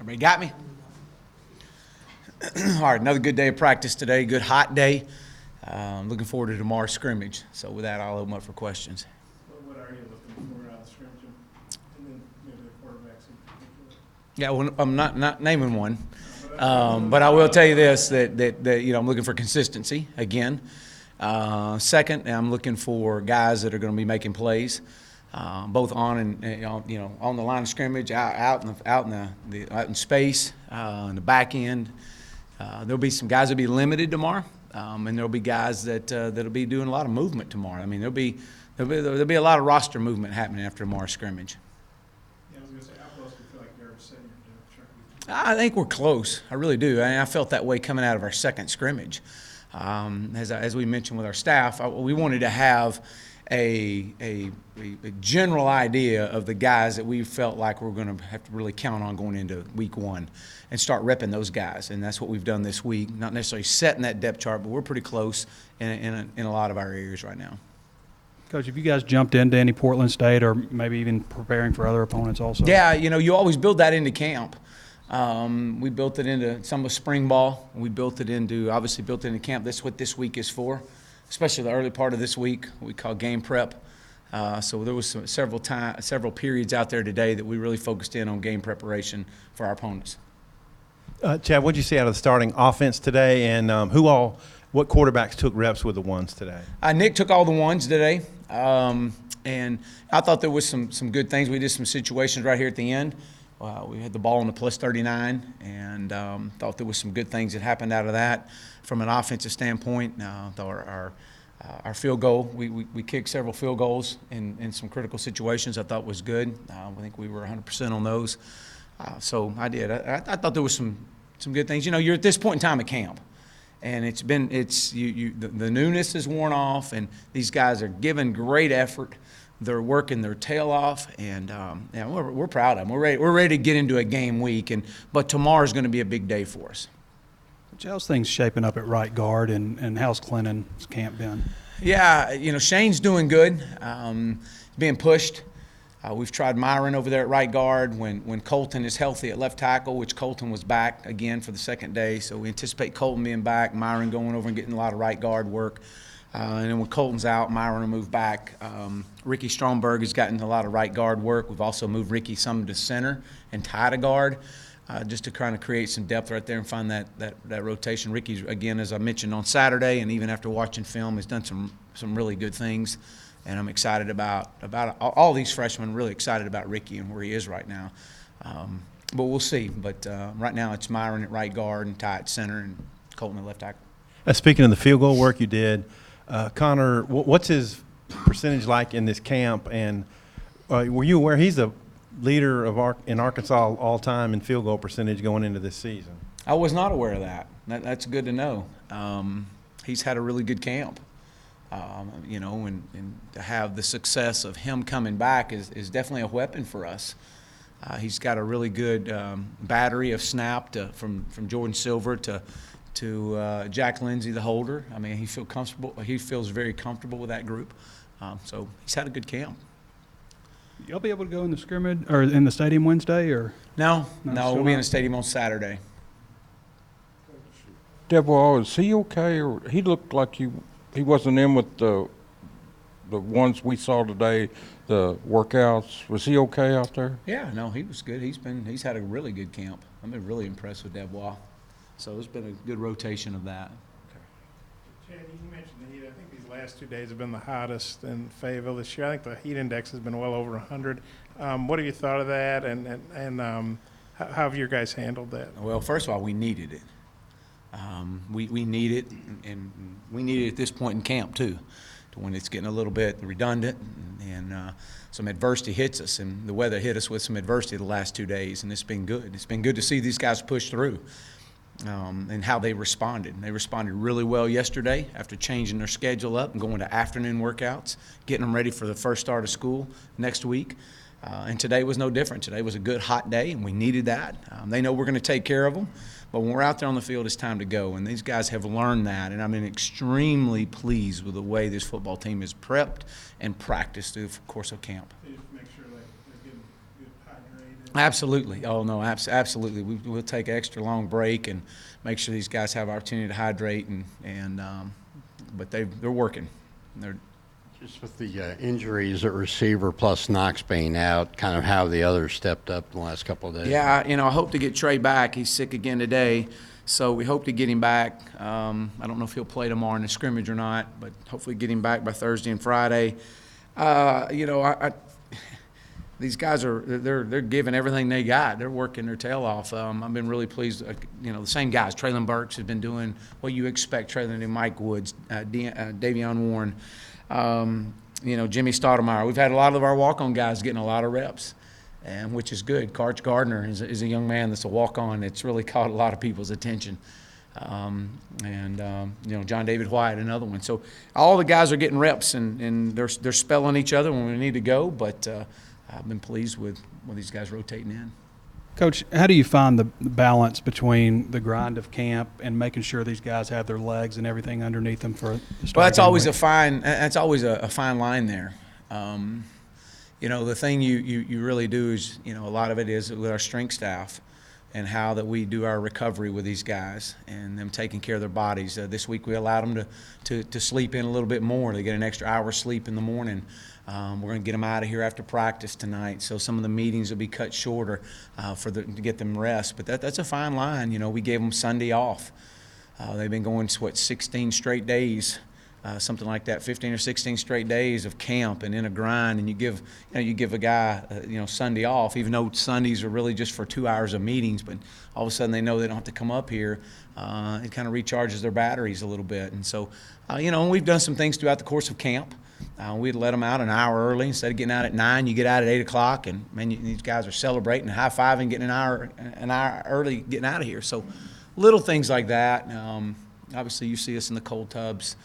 Everybody got me? All right, another good day of practice today, good hot day. Looking forward to tomorrow's scrimmage. So with that, I'll open up for questions. What are you looking for out of the scrimmage, and then maybe the quarterbacks in particular? Yeah, well, I'm not naming one, but I will tell you this, that I'm looking for consistency again. Second, I'm looking for guys that are going to be making plays, both on and on the line of scrimmage, out in space, in the back end. There'll be some guys that'll be limited tomorrow, and there'll be guys that'll be doing a lot of movement tomorrow. I mean, there'll be a lot of roster movement happening after tomorrow's scrimmage. Yeah, I was going to say, how close do you feel like you're setting your depth chart? I think we're close. I really do. I felt that way coming out of our second scrimmage. As we mentioned with our staff, we wanted to have a general idea of the guys that we felt like we're going to have to really count on going into week one and start repping those guys. And that's what we've done this week. Not necessarily setting that depth chart, but we're pretty close in a lot of our areas right now. Coach, have you guys jumped into any Portland State or maybe even preparing for other opponents also? Yeah, you always build that into camp. We built it into some of spring ball. We obviously built it into camp. That's what this week is for, especially the early part of this week. We call game prep. So there was several periods out there today that we really focused in on game preparation for our opponents. Chad, what did you see out of the starting offense today, and what quarterbacks took reps with the ones today? Nick took all the ones today, and I thought there was some good things. We did some situations right here at the end. We had the ball on the plus 39, and thought there was some good things that happened out of that from an offensive standpoint. Our field goal, we kicked several field goals in some critical situations. I thought was good. I think we were 100% on those. So I did. I thought there was some good things. You're at this point in time at camp, and the newness is worn off, and these guys are giving great effort. They're working their tail off, and we're proud of them. We're ready to get into a game week, but tomorrow's going to be a big day for us. How's things shaping up at right guard, and how's Clennon's camp been? Yeah, Shane's doing good. Being pushed. We've tried Myron over there at right guard when Colton is healthy at left tackle, which Colton was back again for the second day. So we anticipate Colton being back, Myron going over and getting a lot of right guard work. And then when Colton's out, Myron will move back. Ricky Stromberg has gotten a lot of right guard work. We've also moved Ricky some to center and tie to guard, just to kind of create some depth right there and find that rotation. Ricky, again, as I mentioned on Saturday, and even after watching film, has done some really good things. And I'm excited about all these freshmen, really excited about Ricky and where he is right now. But we'll see. But right now it's Myron at right guard and Ty at center and Colton at left tackle. Speaking of the field goal work you did, Connor, what's his percentage like in this camp? And were you aware he's the leader in Arkansas all time in field goal percentage going into this season? I was not aware of that. That's good to know. He's had a really good camp. And to have the success of him coming back is definitely a weapon for us. He's got a really good battery of snap from Jordan Silver to Jack Lindsay, the holder. I mean, he feels very comfortable with that group. So he's had a good camp. Y'all be able to go in the scrimmage or in the stadium Wednesday, or No, we'll be in the stadium on Saturday. Deborah, is he okay? Or he looked like he wasn't in with the ones we saw today, the workouts. Was he okay out there? Yeah, no, he was good. He's had a really good camp. I've been really impressed with Deborah. So there's been a good rotation of that. Chad, you mentioned the heat. I think these last 2 days have been the hottest in Fayetteville this year. I think the heat index has been well over 100. What have you thought of that, and how have your guys handled that? Well, first of all, we needed it. We need it, and we need it at this point in camp too, to when it's getting a little bit redundant and some adversity hits us, and the weather hit us with some adversity the last 2 days, and it's been good. It's been good to see these guys push through and how they responded. They responded really well yesterday after changing their schedule up and going to afternoon workouts, getting them ready for the first start of school next week. And today was no different. Today was a good hot day, and we needed that. They know we're going to take care of them. But when we're out there on the field, it's time to go. And these guys have learned that. And I've been extremely pleased with the way this football team is prepped and practiced through the course of camp. So you just make sure they're getting good hydrated. Absolutely. Oh, no, absolutely. We'll take an extra long break and make sure these guys have opportunity to hydrate, but they're working. They're Just with the injuries at receiver plus Knox being out, kind of how the others stepped up in the last couple of days. Yeah, I hope to get Trey back. He's sick again today, so we hope to get him back. I don't know if he'll play tomorrow in the scrimmage or not, but hopefully get him back by Thursday and Friday. These guys they're giving everything they got. They're working their tail off. I've been really pleased. The same guys. Traylon Burks has been doing what you expect. Traylon and Mike Woods, Davion Warren. Jimmy Stoudemire. We've had a lot of our walk-on guys getting a lot of reps, and which is good. Karch Gardner is a young man that's a walk-on that's really caught a lot of people's attention. John David White, another one. So all the guys are getting reps, and they're spelling each other when we need to go. But I've been pleased with these guys rotating in. Coach, how do you find the balance between the grind of camp and making sure these guys have their legs and everything underneath them for the start? Well, that's of the always week? a fine line there. The thing you really do is, a lot of it is with our strength staff and how that we do our recovery with these guys and them taking care of their bodies. This week we allowed them to sleep in a little bit more. They get an extra hour sleep in the morning. We're going to get them out of here after practice tonight, so some of the meetings will be cut shorter to get them rest. But that's a fine line. We gave them Sunday off. They've been going 16 straight days, something like that, 15 or 16 straight days of camp and in a grind. And you give a guy Sunday off, even though Sundays are really just for 2 hours of meetings. But all of a sudden they know they don't have to come up here. It kind of recharges their batteries a little bit. And so, and we've done some things throughout the course of camp. We'd let them out an hour early. Instead of getting out at 9, you get out at 8 o'clock, and man, these guys are celebrating, high-fiving, getting an hour early, getting out of here. So little things like that. Obviously, you see us in the cold tubs,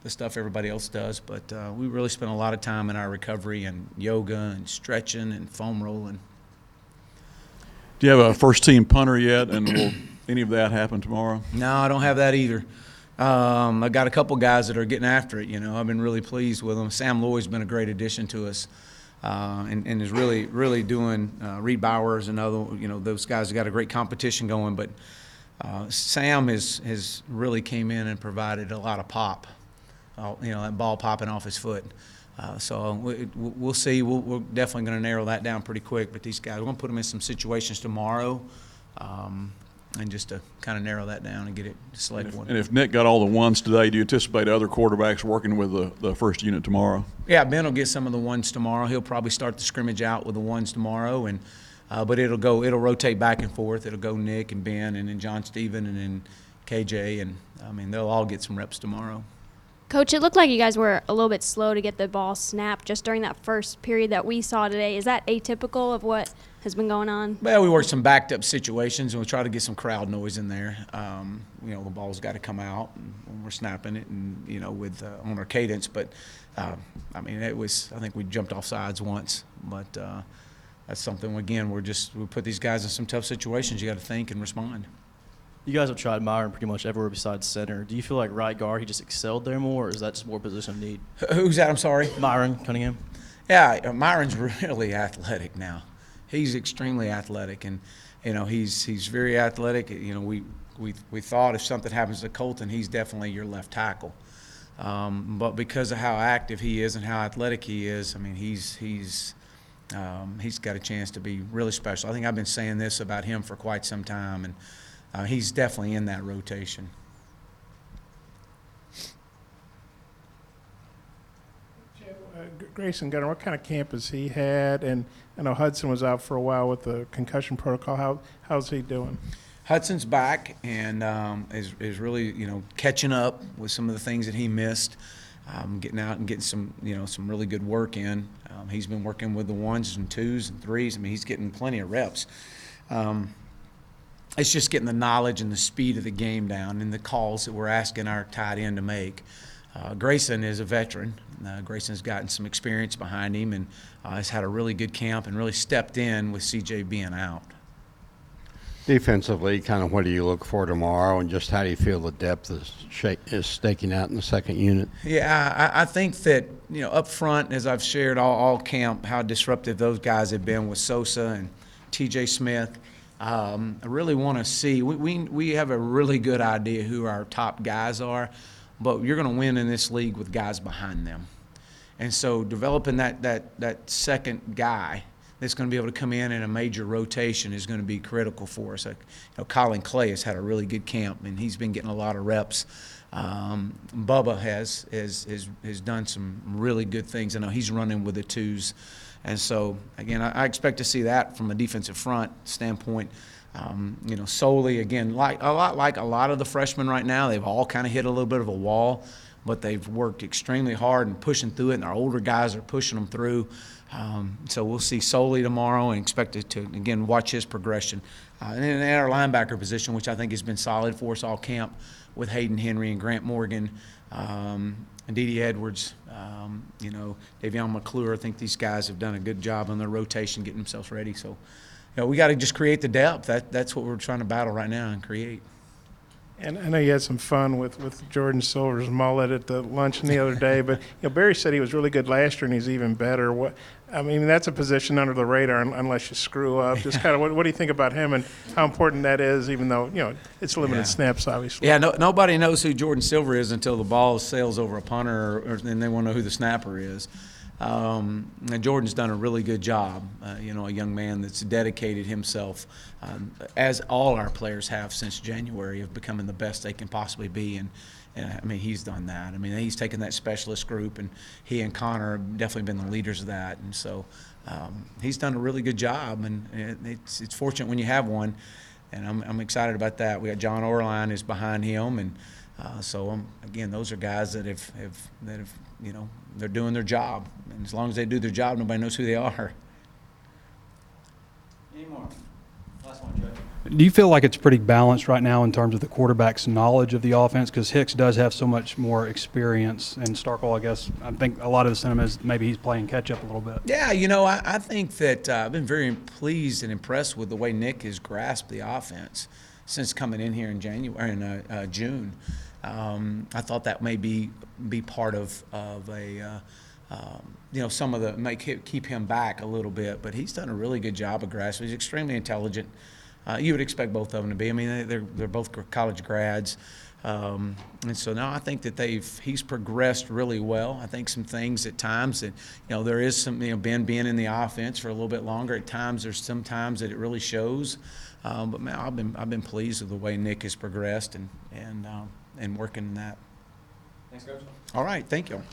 the stuff everybody else does, but we really spend a lot of time in our recovery and yoga and stretching and foam rolling. Do you have a first-team punter yet, and will any of that happen tomorrow? No, I don't have that either. I've got a couple guys that are getting after it. I've been really pleased with them. Sam Lloyd's been a great addition to us, and is really, really doing. Reed Bowers, another. Those guys have got a great competition going. But Sam has really came in and provided a lot of pop. That ball popping off his foot. So we'll see. We're definitely going to narrow that down pretty quick. But these guys, we're going to put them in some situations tomorrow. And just to kind of narrow that down and get it to select one. And if Nick got all the ones today, do you anticipate other quarterbacks working with the first unit tomorrow? Yeah, Ben will get some of the ones tomorrow. He'll probably start the scrimmage out with the ones tomorrow, and but it'll rotate back and forth. It'll go Nick and Ben, and then John Steven, and then KJ, and they'll all get some reps tomorrow. Coach, it looked like you guys were a little bit slow to get the ball snapped just during that first period that we saw today. Is that atypical of what has been going on? Well, we worked some backed up situations, and we try to get some crowd noise in there. The ball's got to come out when we're snapping it, and with on our cadence. But it was. I think we jumped off sides once, but that's something. Again, we put these guys in some tough situations. You got to think and respond. You guys have tried Myron pretty much everywhere besides center. Do you feel like right guard, he just excelled there more, or is that just more position of need? Who's that? I'm sorry. Myron Cunningham. Yeah, Myron's really athletic now. He's extremely athletic, and he's very athletic. We thought if something happens to Colton, he's definitely your left tackle. But because of how active he is and how athletic he is, he's got a chance to be really special. I think I've been saying this about him for quite some time, and he's definitely in that rotation. Grayson Gunner, what kind of camp has he had? And I know Hudson was out for a while with the concussion protocol. How's he doing? Hudson's back and is really catching up with some of the things that he missed, getting out and getting some really good work in. He's been working with the ones and twos and threes. He's getting plenty of reps. It's just getting the knowledge and the speed of the game down and the calls that we're asking our tight end to make. Grayson is a veteran. Grayson's gotten some experience behind him and has had a really good camp and really stepped in with CJ being out. Defensively, kind of what do you look for tomorrow, and just how do you feel the depth is staking out in the second unit? Yeah, I think that, up front, as I've shared all camp, how disruptive those guys have been with Sosa and T.J. Smith. I really want to see. We have a really good idea who our top guys are, but you're going to win in this league with guys behind them. And so developing that second guy that's going to be able to come in a major rotation is going to be critical for us. Colin Clay has had a really good camp, and he's been getting a lot of reps. Bubba has done some really good things. I know he's running with the twos. And so, again, I expect to see that from a defensive front standpoint. Solely, again, like a lot of the freshmen right now, they've all kind of hit a little bit of a wall, but they've worked extremely hard and pushing through it, and our older guys are pushing them through. So we'll see Soley tomorrow and expect to again, watch his progression. And then at our linebacker position, which I think has been solid for us all camp with Hayden Henry and Grant Morgan, and Dede Edwards, Davion McClure. I think these guys have done a good job on their rotation, getting themselves ready. So, we got to just create the depth. That's what we're trying to battle right now and create. And I know you had some fun with Jordan Silver's mullet at the luncheon the other day, but Barry said he was really good last year and he's even better. That's a position under the radar unless you screw up. Just kind of what do you think about him and how important that is, even though it's limited snaps, obviously. Yeah, nobody knows who Jordan Silver is until the ball sails over a punter, and they want to know who the snapper is. And Jordan's done a really good job. A young man that's dedicated himself, as all our players have since January, of becoming the best they can possibly be. And he's done that. He's taken that specialist group, and he and Connor have definitely been the leaders of that. And so he's done a really good job, and it's fortunate when you have one. And I'm excited about that. We got John Orline is behind him, and again, those are guys that have they're doing their job, and as long as they do their job, nobody knows who they are. Any more? Last one, Judge. Do you feel like it's pretty balanced right now in terms of the quarterback's knowledge of the offense? Because Hicks does have so much more experience, and Starkle, I think a lot of the sentiment is maybe he's playing catch up a little bit. Yeah, I think that I've been very pleased and impressed with the way Nick has grasped the offense since coming in here in June. I thought that may be part of a some of the may keep him back a little bit, but he's done a really good job of grasping. He's extremely intelligent. You would expect both of them to be. They're both college grads, and so now I think that he's progressed really well. I think some things at times that there is some Ben being in the offense for a little bit longer. At times there's some times that it really shows, but man, I've been pleased with the way Nick has progressed and working in that. Thanks, Coach. All right, thank you.